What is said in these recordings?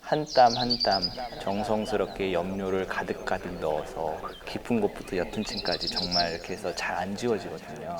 한 땀 한 땀 정성스럽게 염료를 가득가득 넣어서 깊은 곳부터 옅은 층까지 정말 이렇게 해서 잘 안 지워지거든요.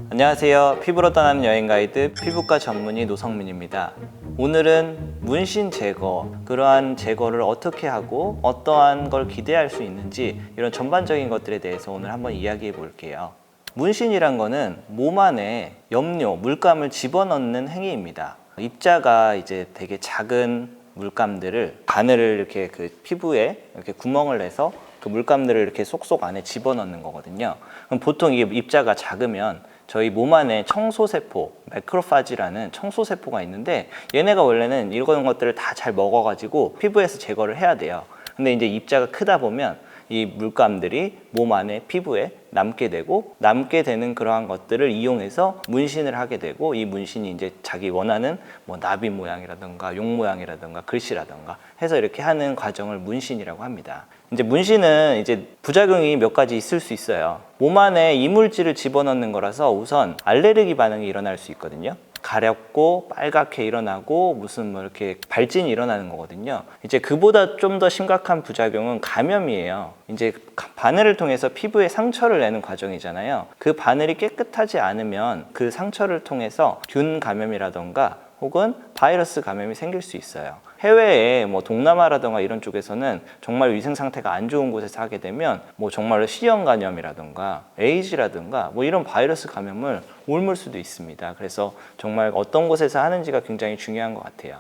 안녕하세요. 피부로 떠나는 여행 가이드 피부과 전문의 노성민입니다. 오늘은 문신 제거, 그러한 제거를 어떻게 하고 어떠한 걸 기대할 수 있는지 이런 전반적인 것들에 대해서 오늘 한번 이야기해 볼게요. 문신이란 거는 몸 안에 염료, 물감을 집어넣는 행위입니다. 입자가 이제 되게 작은 물감들을 바늘을 이렇게 그 피부에 이렇게 구멍을 내서 그 물감들을 이렇게 쏙쏙 안에 집어넣는 거거든요. 그럼 보통 이게 입자가 작으면 저희 몸 안에 청소세포, 매크로파지라는 청소세포가 있는데 얘네가 원래는 이런 것들을 다 잘 먹어가지고 피부에서 제거를 해야 돼요. 근데 이제 입자가 크다 보면 이 물감들이 몸 안에 피부에 남게 되고 남게 되는 그러한 것들을 이용해서 문신을 하게 되고 이 문신이 이제 자기 원하는 뭐 나비 모양이라든가 용 모양이라든가 글씨라든가 해서 이렇게 하는 과정을 문신이라고 합니다. 이제 문신은 이제 부작용이 몇 가지 있을 수 있어요. 몸 안에 이물질을 집어넣는 거라서 우선 알레르기 반응이 일어날 수 있거든요. 가렵고 빨갛게 일어나고 무슨 뭐 이렇게 발진이 일어나는 거거든요. 이제 그보다 좀 더 심각한 부작용은 감염이에요. 이제 바늘을 통해서 피부에 상처를 내는 과정이잖아요. 그 바늘이 깨끗하지 않으면 그 상처를 통해서 균 감염이라던가 혹은 바이러스 감염이 생길 수 있어요. 해외에 뭐 동남아라던가 이런 쪽에서는 정말 위생 상태가 안 좋은 곳에서 하게 되면 뭐 정말로 C형 감염이라던가 에이즈라던가 뭐 이런 바이러스 감염을 옮을 수도 있습니다. 그래서 정말 어떤 곳에서 하는지가 굉장히 중요한 것 같아요.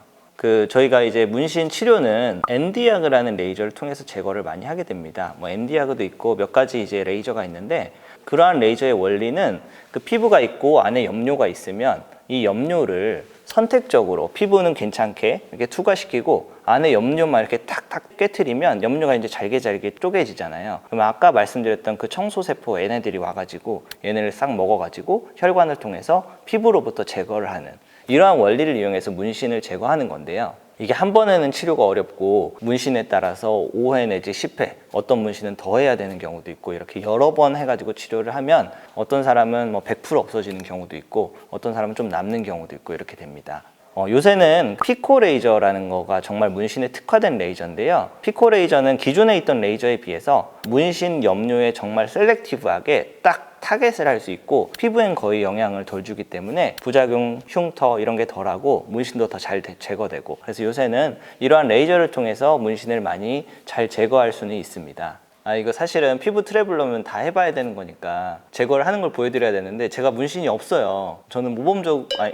저희가 이제 문신 치료는 엔디아그라는 레이저를 통해서 제거를 많이 하게 됩니다. 뭐 엔디아그도 있고 몇 가지 이제 레이저가 있는데 그러한 레이저의 원리는 그 피부가 있고 안에 염료가 있으면 이 염료를 선택적으로 피부는 괜찮게 이렇게 투과시키고 안에 염료만 이렇게 탁탁 깨트리면 염료가 이제 잘게 쪼개지잖아요. 그러면 아까 말씀드렸던 그 청소세포 얘네들이 와가지고 얘네를 싹 먹어가지고 혈관을 통해서 피부로부터 제거를 하는 이러한 원리를 이용해서 문신을 제거하는 건데요. 이게 한 번에는 치료가 어렵고 문신에 따라서 5회 내지 10회 어떤 문신은 더 해야 되는 경우도 있고 이렇게 여러 번 해가지고 치료를 하면 어떤 사람은 뭐 100% 없어지는 경우도 있고 어떤 사람은 좀 남는 경우도 있고 이렇게 됩니다. 요새는 피코 레이저라는 거가 정말 문신에 특화된 레이저인데요. 피코 레이저는 기존에 있던 레이저에 비해서 문신 염료에 정말 셀렉티브하게 딱 타겟을 할 수 있고 피부엔 거의 영향을 덜 주기 때문에 부작용, 흉터 이런 게 덜하고 문신도 더 잘 제거되고 그래서 요새는 이러한 레이저를 통해서 문신을 많이 잘 제거할 수는 있습니다. 이거 사실은 피부 트래블러면 다 해봐야 되는 거니까 제거를 하는 걸 보여드려야 되는데 제가 문신이 없어요. 저는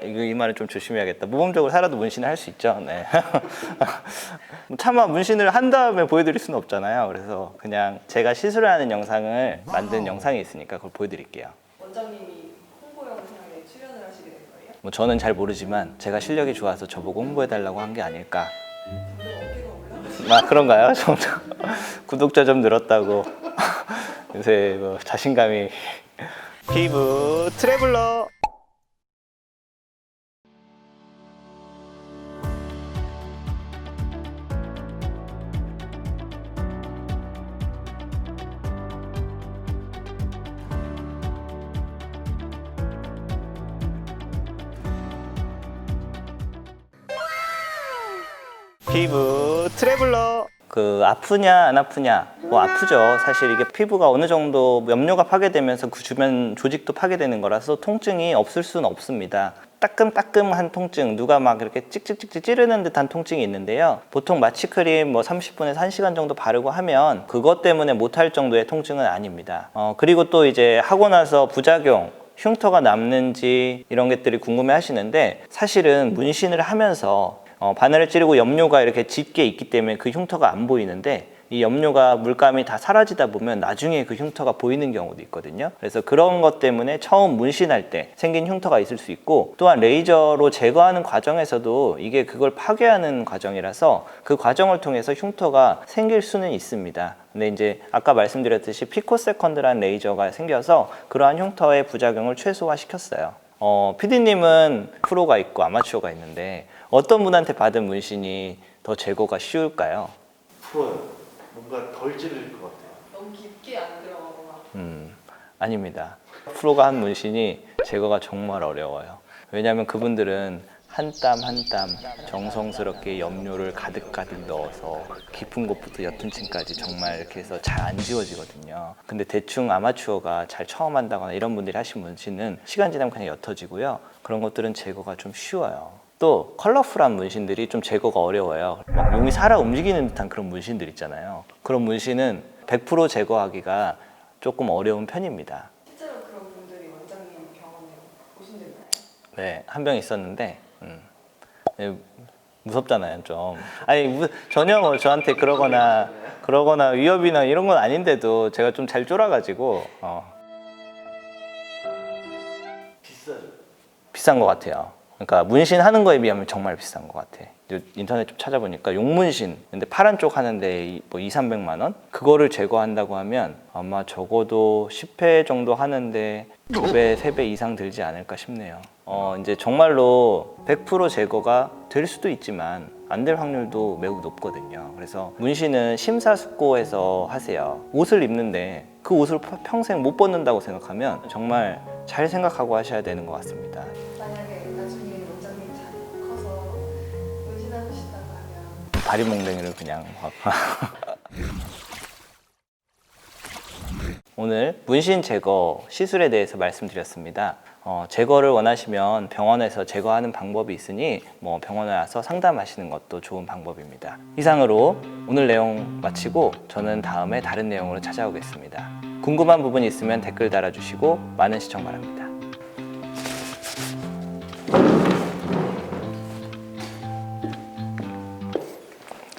이 말은 좀 조심해야겠다. 모범적으로 살아도 문신을 할 수 있죠. 네. 차마 문신을 한 다음에 보여드릴 수는 없잖아요. 그래서 그냥 제가 시술을 하는 영상을 만든 영상이 있으니까 그걸 보여드릴게요. 원장님이 홍보 영상에 출연을 하시게 된 거예요? 뭐 저는 잘 모르지만 제가 실력이 좋아서 저보고 홍보해달라고 한 게 아닐까. 어깨가 올라가시죠? 그런가요? 구독자 좀 늘었다고. 요새 뭐 자신감이. 피부 트래블러. 피부 트래블러. 아프냐 안 아프냐? 뭐 아프죠. 사실 이게 피부가 어느 정도 염료가 파괴되면서 그 주변 조직도 파괴되는 거라서 통증이 없을 수는 없습니다. 따끔따끔한 통증, 누가 막 이렇게 찍찍찍찍 찌르는 듯한 통증이 있는데요. 보통 마취크림 뭐 30분에서 1시간 정도 바르고 하면 그것 때문에 못할 정도의 통증은 아닙니다. 그리고 또 이제 하고 나서 부작용, 흉터가 남는지 이런 것들이 궁금해 하시는데 사실은 문신을 하면서 바늘을 찌르고 염료가 이렇게 짙게 있기 때문에 그 흉터가 안 보이는데 이 염료가 물감이 다 사라지다 보면 나중에 그 흉터가 보이는 경우도 있거든요. 그래서 그런 것 때문에 처음 문신할 때 생긴 흉터가 있을 수 있고 또한 레이저로 제거하는 과정에서도 이게 그걸 파괴하는 과정이라서 그 과정을 통해서 흉터가 생길 수는 있습니다. 근데 이제 아까 말씀드렸듯이 피코세컨드라는 레이저가 생겨서 그러한 흉터의 부작용을 최소화시켰어요. PD님은 프로가 있고 아마추어가 있는데 어떤 분한테 받은 문신이 더 제거가 쉬울까요? 풀어요. 뭔가 덜 찌를 것 같아요. 너무 깊게 안 들어가거나. 아닙니다. 프로가 한 문신이 제거가 정말 어려워요. 왜냐하면 그분들은 한 땀 한 땀 정성스럽게 염료를 가득가득 넣어서 깊은 곳부터 옅은 층까지 정말 이렇게 해서 잘 안 지워지거든요. 근데 대충 아마추어가 잘 처음 한다거나 이런 분들이 하신 문신은 시간 지나면 그냥 옅어지고요. 그런 것들은 제거가 좀 쉬워요. 또 컬러풀한 문신들이 좀 제거가 어려워요. 막 용이 살아 움직이는 듯한 그런 문신들 있잖아요. 그런 문신은 100% 제거하기가 조금 어려운 편입니다. 실제로 그런 분들이 원장님 병원에 오신 적 있나요? 네, 한 명 있었는데 네, 무섭잖아요, 좀. 아니 전혀 뭐 저한테 그러거나 위협이나 이런 건 아닌데도 제가 좀 잘 쫄아가지고 비싸죠. 비싼 것 같아요. 그러니까 문신 하는 거에 비하면 정말 비싼 것 같아. 인터넷 좀 찾아보니까 용문신, 근데 파란 쪽 하는데 뭐 200~300만 원? 그거를 제거한다고 하면 아마 적어도 10회 정도 하는데 2배, 3배 이상 들지 않을까 싶네요. 이제 정말로 100% 제거가 될 수도 있지만 안 될 확률도 매우 높거든요. 그래서 문신은 심사숙고해서 하세요. 옷을 입는데 그 옷을 평생 못 벗는다고 생각하면 정말 잘 생각하고 하셔야 되는 것 같습니다. 만약에 나중에 원장님 잘 커서 문신하고 싶다고 하면 다리몽댕이를 그냥 확. 오늘 문신 제거 시술에 대해서 말씀드렸습니다. 제거를 원하시면 병원에서 제거하는 방법이 있으니 뭐 병원에 와서 상담하시는 것도 좋은 방법입니다. 이상으로 오늘 내용 마치고 저는 다음에 다른 내용으로 찾아오겠습니다. 궁금한 부분이 있으면 댓글 달아주시고 많은 시청 바랍니다.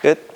끝.